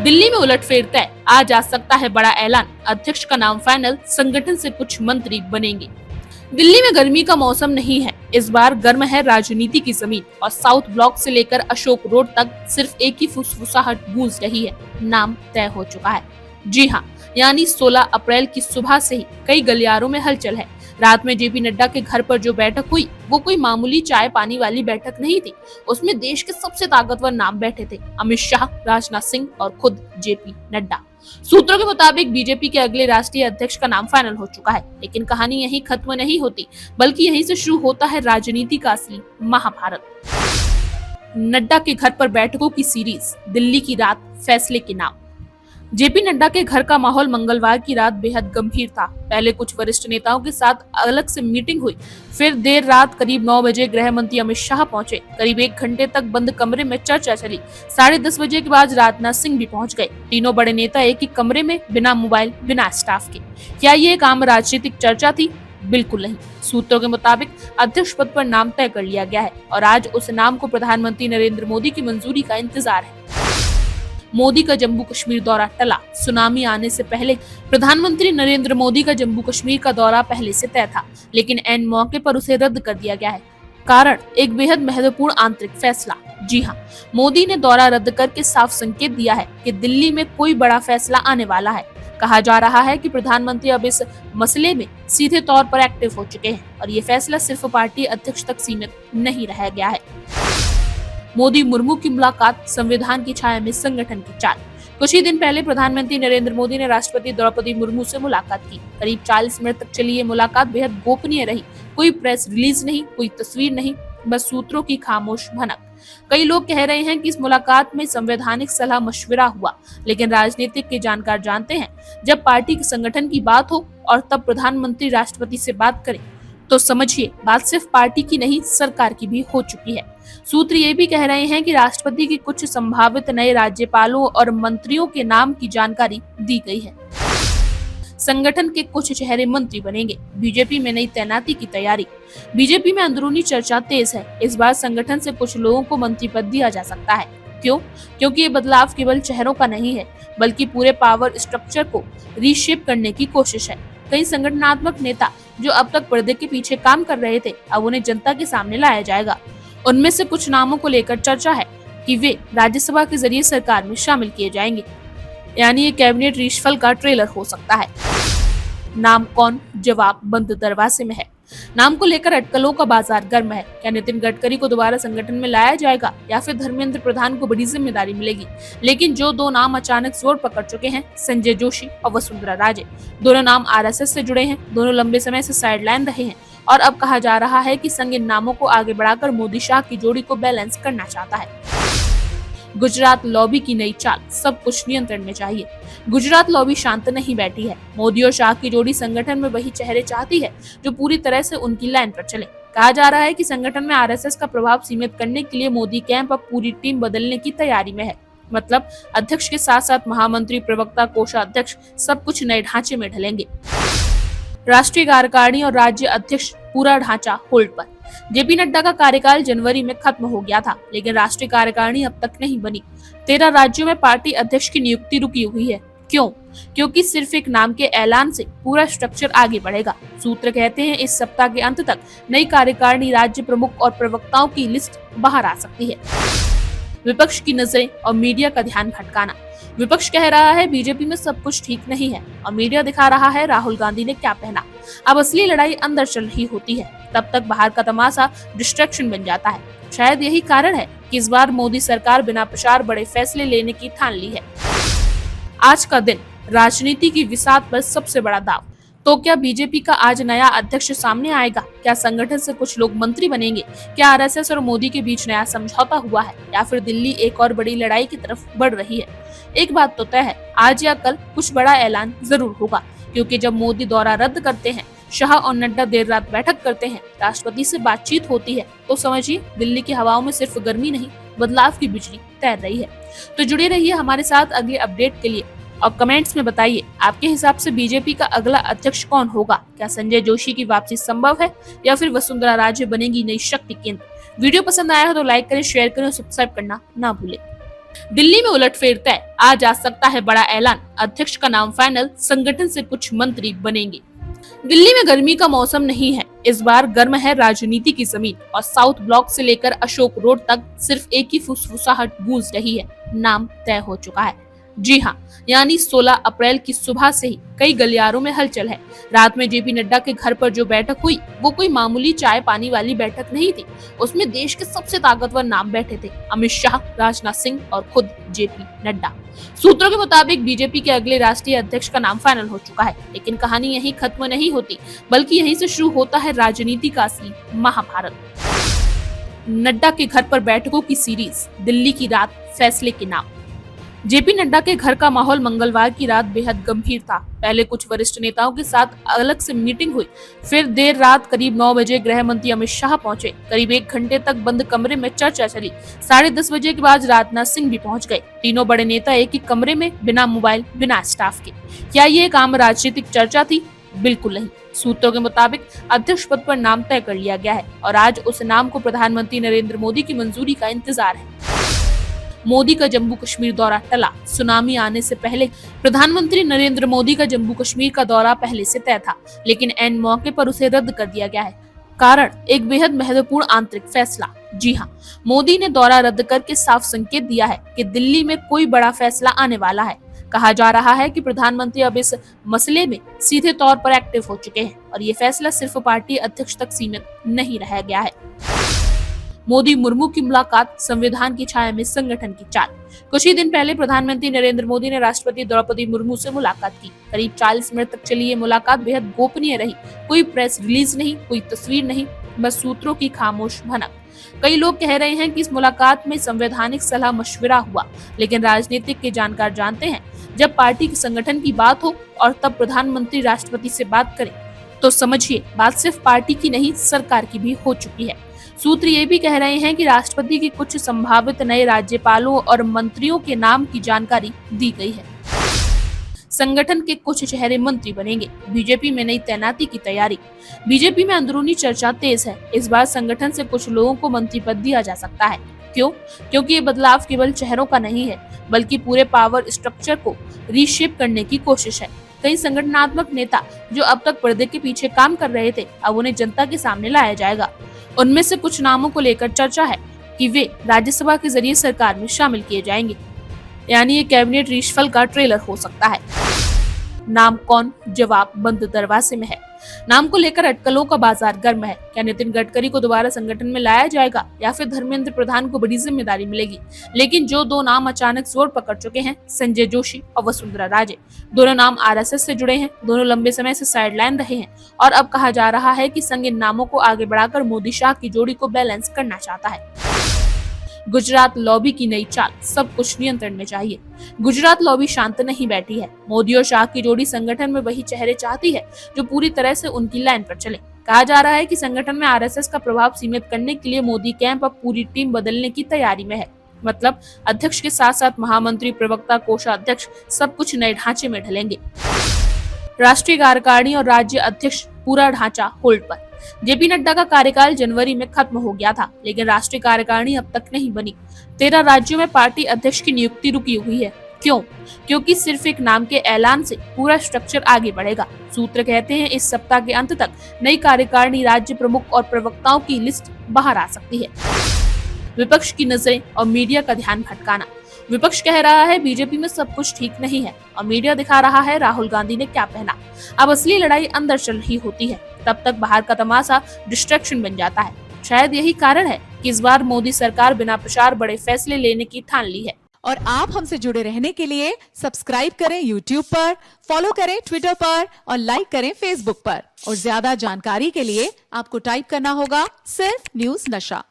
दिल्ली में उलटफेर तय, आज आ सकता है बड़ा ऐलान, अध्यक्ष का नाम फाइनल, संगठन से कुछ मंत्री बनेंगे। दिल्ली में गर्मी का मौसम नहीं है, इस बार गर्म है राजनीति की जमीन और साउथ ब्लॉक से लेकर अशोक रोड तक सिर्फ एक ही फुसफुसाहट गूंज रही है, नाम तय हो चुका है। जी हाँ, यानी 16 अप्रैल की सुबह से ही कई गलियारों में हलचल है। रात में जेपी नड्डा के घर पर जो बैठक हुई वो कोई मामूली चाय पानी वाली बैठक नहीं थी। उसमें देश के सबसे ताकतवर नाम बैठे थे, अमित शाह, राजनाथ सिंह और खुद जेपी नड्डा। सूत्रों के मुताबिक बीजेपी के अगले राष्ट्रीय अध्यक्ष का नाम फाइनल हो चुका है, लेकिन कहानी यहीं खत्म नहीं होती, बल्कि यहीं से शुरू होता है राजनीति का असली महाभारत। नड्डा के घर पर बैठकों की सीरीज, दिल्ली की रात, फैसले के नाम। जेपी नड्डा के घर का माहौल मंगलवार की रात बेहद गंभीर था। पहले कुछ वरिष्ठ नेताओं के साथ अलग से मीटिंग हुई, फिर देर रात करीब 9 बजे गृह मंत्री अमित शाह पहुंचे। करीब 1 घंटे तक बंद कमरे में चर्चा चली। 10:30 बजे के बाद राजनाथ सिंह भी पहुंच गए। तीनों बड़े नेता एक ही कमरे में, बिना मोबाइल, बिना स्टाफ के। क्या ये एक आम राजनीतिक चर्चा थी? बिल्कुल नहीं। सूत्रों के मुताबिक अध्यक्ष पद पर नाम तय कर लिया गया है और आज उस नाम को प्रधानमंत्री नरेंद्र मोदी की मंजूरी का इंतजार है। मोदी का जम्मू कश्मीर दौरा टला, सुनामी आने से पहले प्रधानमंत्री नरेंद्र मोदी का जम्मू कश्मीर का दौरा पहले से तय था, लेकिन ऐन मौके पर उसे रद्द कर दिया गया है। कारण एक बेहद महत्वपूर्ण आंतरिक फैसला। जी हाँ, मोदी ने दौरा रद्द करके साफ संकेत दिया है कि दिल्ली में कोई बड़ा फैसला आने वाला है। कहा जा रहा है कि प्रधानमंत्री अब इस मसले में सीधे तौर पर एक्टिव हो चुके हैं और ये फैसला सिर्फ पार्टी अध्यक्ष तक सीमित नहीं रह गया है। मोदी मुर्मू की मुलाकात, संविधान की छाया में संगठन की चाल। कुछ ही दिन पहले प्रधानमंत्री नरेंद्र मोदी ने राष्ट्रपति द्रौपदी मुर्मू से मुलाकात की। करीब 40 मिनट तक चली ये मुलाकात बेहद गोपनीय रही। कोई प्रेस रिलीज नहीं, कोई तस्वीर नहीं, बस सूत्रों की खामोश भनक। कई लोग कह रहे हैं कि इस मुलाकात में संवैधानिक सलाह मशविरा हुआ, लेकिन राजनीतिक के जानकार जानते हैं, जब पार्टी के संगठन की बात हो और तब प्रधानमंत्री राष्ट्रपति से बात करें तो समझिए बात सिर्फ पार्टी की नहीं, सरकार की भी हो चुकी है। सूत्र ये भी कह रहे हैं कि राष्ट्रपति की कुछ संभावित नए राज्यपालों और मंत्रियों के नाम की जानकारी दी गई है। संगठन के कुछ चेहरे मंत्री बनेंगे। बीजेपी में नई तैनाती की तैयारी। बीजेपी में अंदरूनी चर्चा तेज है। इस बार संगठन से कुछ लोगों को मंत्री पद दिया जा सकता है। क्यों? क्योंकि ये बदलाव केवल चेहरों का नहीं है, बल्कि पूरे पावर स्ट्रक्चर को रीशेप करने की कोशिश है। कई संगठनात्मक नेता जो अब तक पर्दे के पीछे काम कर रहे थे, अब उन्हें जनता के सामने लाया जाएगा। उनमें से कुछ नामों को लेकर चर्चा है कि वे राज्यसभा के जरिए सरकार में शामिल किए जाएंगे, यानी ये कैबिनेट रिशफल का ट्रेलर हो सकता है। नाम कौन? जवाब बंद दरवाजे में है। नाम को लेकर अटकलों का बाजार गर्म है। क्या नितिन गडकरी को दोबारा संगठन में लाया जाएगा या फिर धर्मेंद्र प्रधान को बड़ी जिम्मेदारी मिलेगी? लेकिन जो दो नाम अचानक जोर पकड़ चुके हैं, संजय जोशी और वसुंधरा राजे। दोनों नाम आरएसएस से जुड़े हैं, दोनों लंबे समय से साइडलाइन रहे हैं और अब कहा जा रहा है कि संग इन नामों को आगे बढ़ाकर मोदी शाह की जोड़ी को बैलेंस करना चाहता है। गुजरात लॉबी की नई चाल, सब कुछ नियंत्रण में चाहिए। गुजरात लॉबी शांत नहीं बैठी है। मोदी और शाह की जोड़ी संगठन में वही चेहरे चाहती है जो पूरी तरह से उनकी लाइन पर चले। कहा जा रहा है कि संगठन में आरएसएस का प्रभाव सीमित करने के लिए मोदी कैंप अब पूरी टीम बदलने की तैयारी में है। मतलब अध्यक्ष के साथ साथ महामंत्री, प्रवक्ता, कोषाध्यक्ष सब कुछ नए ढांचे में ढलेंगे। राष्ट्रीय कार्यकारिणी और राज्य अध्यक्ष पूरा ढांचा होल्ड पर। जेपी नड्डा का कार्यकाल जनवरी में खत्म हो गया था, लेकिन राष्ट्रीय कार्यकारिणी अब तक नहीं बनी। 13 राज्यों में पार्टी अध्यक्ष की नियुक्ति रुकी हुई है। क्यों? क्योंकि सिर्फ एक नाम के ऐलान से पूरा स्ट्रक्चर आगे बढ़ेगा। सूत्र कहते हैं इस सप्ताह के अंत तक नई कार्यकारिणी, राज्य प्रमुख और प्रवक्ताओं की लिस्ट बाहर आ सकती है। विपक्ष की नजरें और मीडिया का ध्यान भटकाना। विपक्ष कह रहा है बीजेपी में सब कुछ ठीक नहीं है और मीडिया दिखा रहा है राहुल गांधी ने क्या पहना। अब असली लड़ाई अंदर चल रही होती है, तब तक बाहर का तमाशा डिस्ट्रैक्शन बन जाता है। शायद यही कारण है कि इस बार मोदी सरकार बिना प्रचार बड़े फैसले लेने की ठान ली है। आज का दिन राजनीति की विसात पर सबसे बड़ा दाव। तो क्या बीजेपी का आज नया अध्यक्ष सामने आएगा? क्या संगठन से कुछ लोग मंत्री बनेंगे? क्या आरएसएस और मोदी के बीच नया समझौता हुआ है या फिर दिल्ली एक और बड़ी लड़ाई की तरफ बढ़ रही है? एक बात तो तय है, आज या कल कुछ बड़ा ऐलान जरूर होगा, क्योंकि जब मोदी दौरा रद्द करते हैं, शाह और नड्डा देर रात बैठक करते हैं, राष्ट्रपति से बातचीत होती है, तो समझिए दिल्ली की हवाओं में सिर्फ गर्मी नहीं, बदलाव की बिजली तैर रही है। तो जुड़े रहिए हमारे साथ अगले अपडेट के लिए और कमेंट्स में बताइए आपके हिसाब से बीजेपी का अगला अध्यक्ष कौन होगा? क्या संजय जोशी की वापसी संभव है या फिर वसुंधरा राजे बनेगी नई शक्ति केंद्र? वीडियो पसंद आया हो तो लाइक करें, शेयर करें और सब्सक्राइब करना ना भूलें। दिल्ली में उलटफेर तय, आज आ सकता है बड़ा ऐलान, अध्यक्ष का नाम फाइनल, संगठन से कुछ मंत्री बनेंगे। दिल्ली में गर्मी का मौसम नहीं है, इस बार गर्म है राजनीति की जमीन और साउथ ब्लॉक से लेकर अशोक रोड तक सिर्फ एक ही फुसफुसाहट गूंज रही है, नाम तय हो चुका है। जी हाँ, यानी 16 अप्रैल की सुबह से ही कई गलियारों में हलचल है। रात में जेपी नड्डा के घर पर जो बैठक हुई वो कोई मामूली चाय पानी वाली बैठक नहीं थी। उसमें देश के सबसे ताकतवर नाम बैठे थे, अमित शाह, राजनाथ सिंह और खुद जेपी नड्डा। सूत्रों के मुताबिक बीजेपी के अगले राष्ट्रीय अध्यक्ष का नाम फाइनल हो चुका है, लेकिन कहानी यहीं खत्म नहीं होती, बल्कि यहीं से शुरू होता है राजनीति का असली महाभारत। नड्डा के घर पर बैठकों की सीरीज, दिल्ली की रात फैसले के नाम। जेपी नड्डा के घर का माहौल मंगलवार की रात बेहद गंभीर था। पहले कुछ वरिष्ठ नेताओं के साथ अलग से मीटिंग हुई, फिर देर रात करीब 9 बजे गृह मंत्री अमित शाह पहुंचे। करीब 1 घंटे तक बंद कमरे में चर्चा चली। 10:30 बजे के बाद राजनाथ सिंह भी पहुंच गए। तीनों बड़े नेता एक ही कमरे में, बिना मोबाइल, बिना स्टाफ के। क्या ये एक आम राजनीतिक चर्चा थी? बिल्कुल नहीं। सूत्रों के मुताबिक अध्यक्ष पद पर नाम तय कर लिया गया है और आज उस नाम को प्रधानमंत्री नरेंद्र मोदी की मंजूरी का इंतजार है। मोदी का जम्मू कश्मीर दौरा टला, सुनामी आने से पहले प्रधानमंत्री नरेंद्र मोदी का जम्मू कश्मीर का दौरा पहले से तय था, लेकिन ऐन मौके पर उसे रद्द कर दिया गया है। कारण एक बेहद महत्वपूर्ण आंतरिक फैसला। जी हाँ, मोदी ने दौरा रद्द करके साफ संकेत दिया है कि दिल्ली में कोई बड़ा फैसला आने वाला है। कहा जा रहा है कि प्रधानमंत्री अब इस मसले में सीधे तौर पर एक्टिव हो चुके हैं और ये फैसला सिर्फ पार्टी अध्यक्ष तक सीमित नहीं रह गया है। मोदी मुर्मू की मुलाकात, संविधान की छाया में संगठन की चाल। कुछ ही दिन पहले प्रधानमंत्री नरेंद्र मोदी ने राष्ट्रपति द्रौपदी मुर्मू से मुलाकात की। करीब 40 मिनट तक चली ये मुलाकात बेहद गोपनीय रही। कोई प्रेस रिलीज नहीं, कोई तस्वीर नहीं, बस सूत्रों की खामोश भनक। कई लोग कह रहे हैं कि इस मुलाकात में संवैधानिक सलाह मशविरा हुआ, लेकिन राजनीतिक के जानकार जानते हैं, जब पार्टी के संगठन की बात हो और तब प्रधानमंत्री राष्ट्रपति से बात करें, तो समझिए बात सिर्फ पार्टी की नहीं, सरकार की भी हो चुकी है। सूत्र ये भी कह रहे हैं कि राष्ट्रपति की कुछ संभावित नए राज्यपालों और मंत्रियों के नाम की जानकारी दी गई है। संगठन के कुछ चेहरे मंत्री बनेंगे। बीजेपी में नई तैनाती की तैयारी। बीजेपी में अंदरूनी चर्चा तेज है। इस बार संगठन से कुछ लोगों को मंत्री पद दिया जा सकता है। क्यों? क्योंकि ये बदलाव केवल चेहरों का नहीं है, बल्कि पूरे पावर स्ट्रक्चर को रीशेप करने की कोशिश है। कई संगठनात्मक नेता जो अब तक पर्दे के पीछे काम कर रहे थे, अब उन्हें जनता के सामने लाया जाएगा। उनमें से कुछ नामों को लेकर चर्चा है कि वे राज्यसभा के जरिए सरकार में शामिल किए जाएंगे, यानी ये कैबिनेट रीशफल का ट्रेलर हो सकता है। नाम कौन? जवाब बंद दरवाजे में है। नाम को लेकर अटकलों का बाजार गर्म है। क्या नितिन गडकरी को दोबारा संगठन में लाया जाएगा या फिर धर्मेंद्र प्रधान को बड़ी जिम्मेदारी मिलेगी? लेकिन जो दो नाम अचानक जोर पकड़ चुके हैं, संजय जोशी और वसुंधरा राजे। दोनों नाम आरएसएस से जुड़े हैं, दोनों लंबे समय से साइडलाइन रहे हैं और अब कहा जा रहा है कि संघ इन नामों को आगे बढ़ाकर मोदी शाह की जोड़ी को बैलेंस करना चाहता है। गुजरात लॉबी की नई चाल, सब कुछ नियंत्रण में चाहिए। गुजरात लॉबी शांत नहीं बैठी है। मोदी और शाह की जोड़ी संगठन में वही चेहरे चाहती है जो पूरी तरह से उनकी लाइन पर चले। कहा जा रहा है कि संगठन में आरएसएस का प्रभाव सीमित करने के लिए मोदी कैंप अब पूरी टीम बदलने की तैयारी में है। मतलब अध्यक्ष के साथ साथ महामंत्री, प्रवक्ता, कोषाध्यक्ष सब कुछ नए ढांचे में ढलेंगे। राष्ट्रीय कार्यकारिणी और राज्य अध्यक्ष पूरा ढांचा होल्ड पर। जेपी नड्डा का कार्यकाल जनवरी में खत्म हो गया था, लेकिन राष्ट्रीय कार्यकारिणी अब तक नहीं बनी। 13 राज्यों में पार्टी अध्यक्ष की नियुक्ति रुकी हुई है। क्यों? क्योंकि सिर्फ एक नाम के ऐलान से पूरा स्ट्रक्चर आगे बढ़ेगा। सूत्र कहते हैं इस सप्ताह के अंत तक नई कार्यकारिणी, राज्य प्रमुख और प्रवक्ताओं की लिस्ट बाहर आ सकती है। विपक्ष की नजरें और मीडिया का ध्यान भटकाना। विपक्ष कह रहा है बीजेपी में सब कुछ ठीक नहीं है और मीडिया दिखा रहा है राहुल गांधी ने क्या पहना। अब असली लड़ाई अंदर चल रही होती है, तब तक बाहर का तमाशा डिस्ट्रैक्शन बन जाता है। शायद यही कारण है कि इस बार मोदी सरकार बिना प्रचार बड़े फैसले लेने की ठान ली है। और आप हमसे जुड़े रहने के लिए सब्सक्राइब करें YouTube पर, फॉलो करें Twitter पर और लाइक करें Facebook पर। और ज्यादा जानकारी के लिए आपको टाइप करना होगा सिर्फ न्यूज़ नशा।